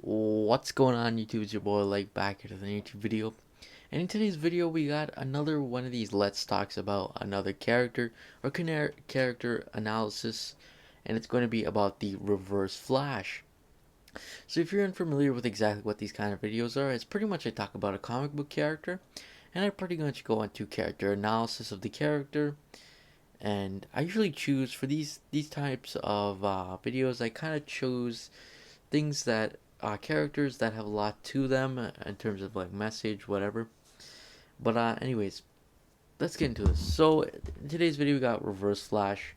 What's going on YouTube? It's your boy Like back here with a YouTube video. And in today's video we got another one of these Let's Talks about another character or character analysis, and it's going to be about the Reverse Flash. So if you're unfamiliar with exactly what these kind of videos are, it's pretty much I talk about a comic book character and I pretty much go into character analysis of the character. And I usually choose for these types of videos, I kind of choose things that characters that have a lot to them in terms of like message, whatever. But anyways, let's get into this. So in today's video, we got Reverse Flash,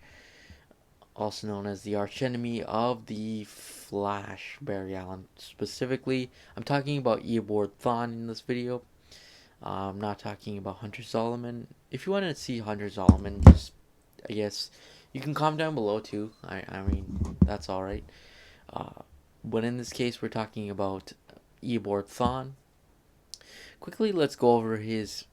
also known as the archenemy of the Flash, Barry Allen. Specifically, I'm talking about Eobard Thawne in this video. I'm not talking about Hunter Zolomon. If you want to see Hunter Zolomon, just I guess you can comment down below too. I mean that's all right. Uh, but in this case, we're talking about Eobard Thawne. Quickly, let's go over his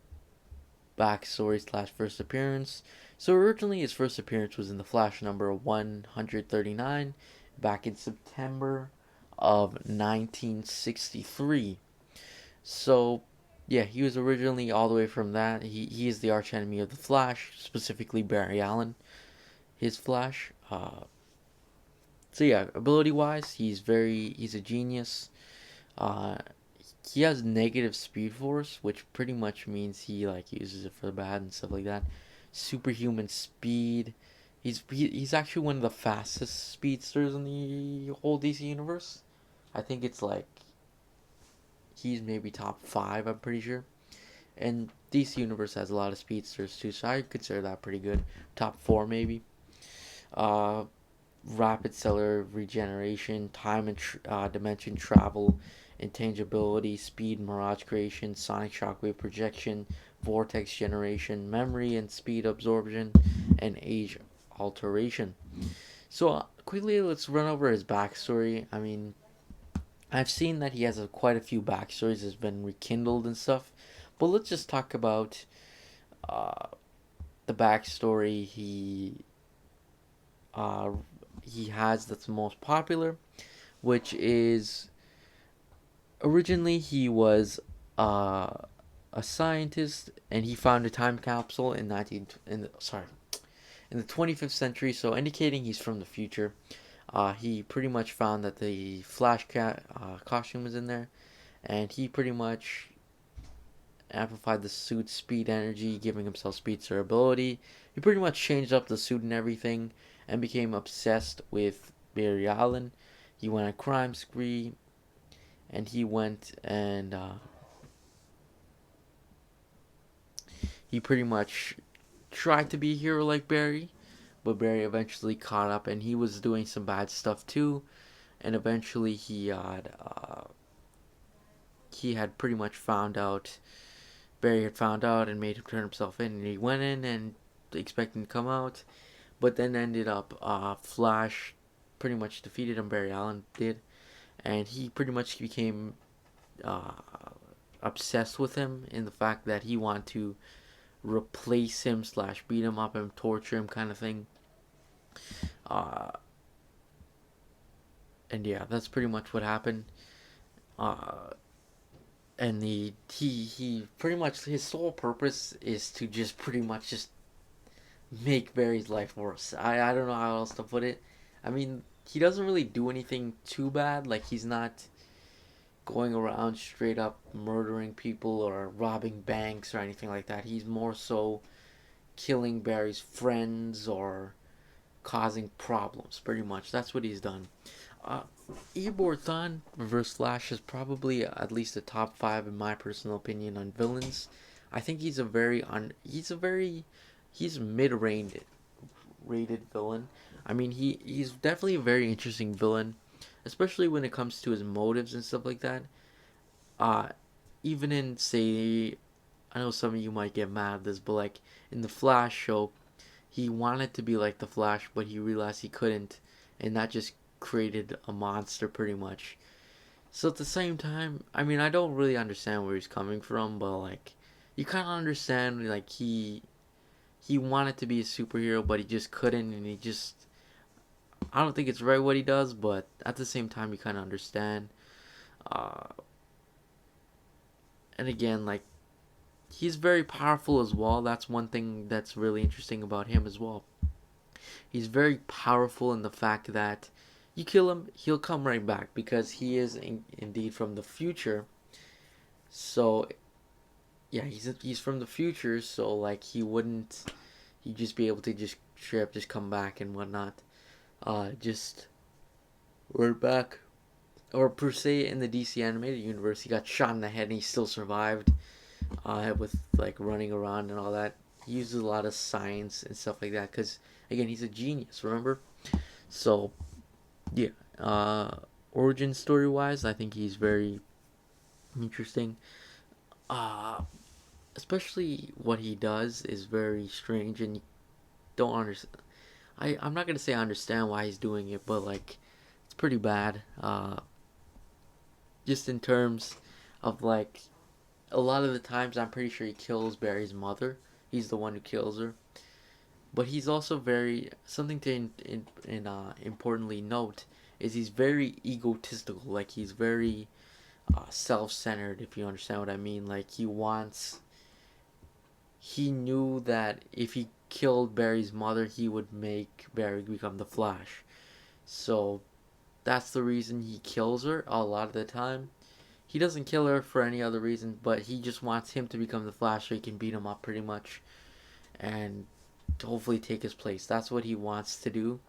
backstory slash first appearance. So originally, his first appearance was in the Flash number 139 back in September of 1963. So yeah, he was originally all the way from that. He is the archenemy of the Flash, specifically Barry Allen, his Flash. So yeah, ability wise, he's a genius. Uh, he has negative speed force, which pretty much means he like uses it for the bad and stuff like that. Superhuman speed. He's actually one of the fastest speedsters in the whole DC universe. I think it's like he's maybe top five. I'm pretty sure. And DC universe has a lot of speedsters too, so I consider that pretty good. Top four maybe. Uh, Rapid cellular regeneration, time and dimension travel, intangibility, speed, mirage creation, sonic shockwave projection, vortex generation, memory and speed absorption, and age alteration. So quickly, let's run over his backstory. I mean, I've seen that he has quite a few backstories that's been rekindled and stuff, but let's just talk about uh, the backstory uh, he has that's most popular, which is originally he was uh, a scientist and he found a time capsule in 19 in the, sorry in the 25th century, so indicating he's from the future. He pretty much found that the Flash cat costume was in there, and he pretty much amplified the suit's speed energy, giving himself speedster ability. He pretty much changed up the suit and everything, and became obsessed with Barry Allen. He went on a crime spree, and he went and he pretty much tried to be a hero like Barry, but Barry eventually caught up, and he was doing some bad stuff too. And eventually, he had pretty much found out. Barry had found out and made him turn himself in, and he went in and expecting to come out, but then ended up Flash pretty much defeated him. Barry Allen did, and he pretty much became uh, obsessed with him in the fact that he wanted to replace him slash beat him up and torture him kind of thing. Uh, and yeah, that's pretty much what happened. Uh, and he pretty much his sole purpose is to just pretty much just make Barry's life worse. I don't know how else to put it. I mean, he doesn't really do anything too bad. Like he's not going around straight up murdering people or robbing banks or anything like that. He's more so killing Barry's friends or causing problems. Pretty much, that's what he's done. Uh, Eobard Thawne Reverse Flash is probably at least a top five in my personal opinion on villains. I think he's mid rated villain. I mean he's definitely a very interesting villain, especially when it comes to his motives and stuff like that. Uh Even in say I know some of you might get mad at this, but like in the Flash show, he wanted to be like the Flash, but he realized he couldn't, and that just created a monster pretty much. So at the same time, I mean, I don't really understand where he's coming from, but like, you kind of understand like he wanted to be a superhero, but he just couldn't, and he just I don't think it's right what he does, but at the same time, you kind of understand. Uh, and again, like, he's very powerful as well. That's one thing that's really interesting about him as well. He's very powerful in the fact that you kill him, he'll come right back because he is indeed from the future. So yeah, he's from the future. So like he'd just be able to just straight up just come back and whatnot. Just we're back. Or per se in the DC animated universe, he got shot in the head and he still survived. With like running around and all that. He uses a lot of science and stuff like that because again, he's a genius. Remember? So yeah. Origin story wise, I think he's very interesting. Uh, Especially what he does is very strange and you don't understand. I'm not gonna say I understand why he's doing it, but like it's pretty bad. Just in terms of like a lot of the times, I'm pretty sure he kills Barry's mother. He's the one who kills her. But he's also very something to importantly note is he's very egotistical. Like he's very self-centered, if you understand what I mean. Like he knew that if he killed Barry's mother, he would make Barry become the Flash. So that's the reason he kills her a lot of the time. He doesn't kill her for any other reason, but he just wants him to become the Flash so he can beat him up pretty much and to hopefully take his place. That's what he wants to do.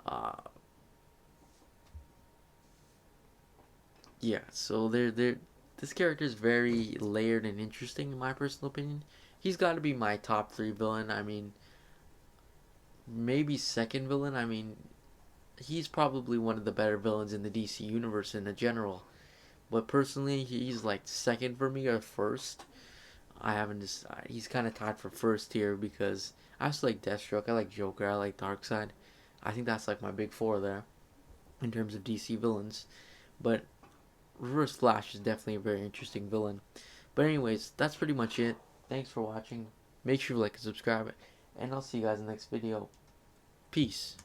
Uh, yeah, so this character is very layered and interesting in my personal opinion. He's got to be my top 3 villain. I mean, maybe second villain. I mean, he's probably one of the better villains in the DC universe in the general. But personally, he's like second for me or first. I haven't decided. He's kind of tied for first here because I also like Deathstroke. I like Joker. I like Darkseid. I think that's like my big four there in terms of DC villains. But Reverse Flash is definitely a very interesting villain. But anyways, that's pretty much it. Thanks for watching. Make sure to like and subscribe, and I'll see you guys in the next video. Peace.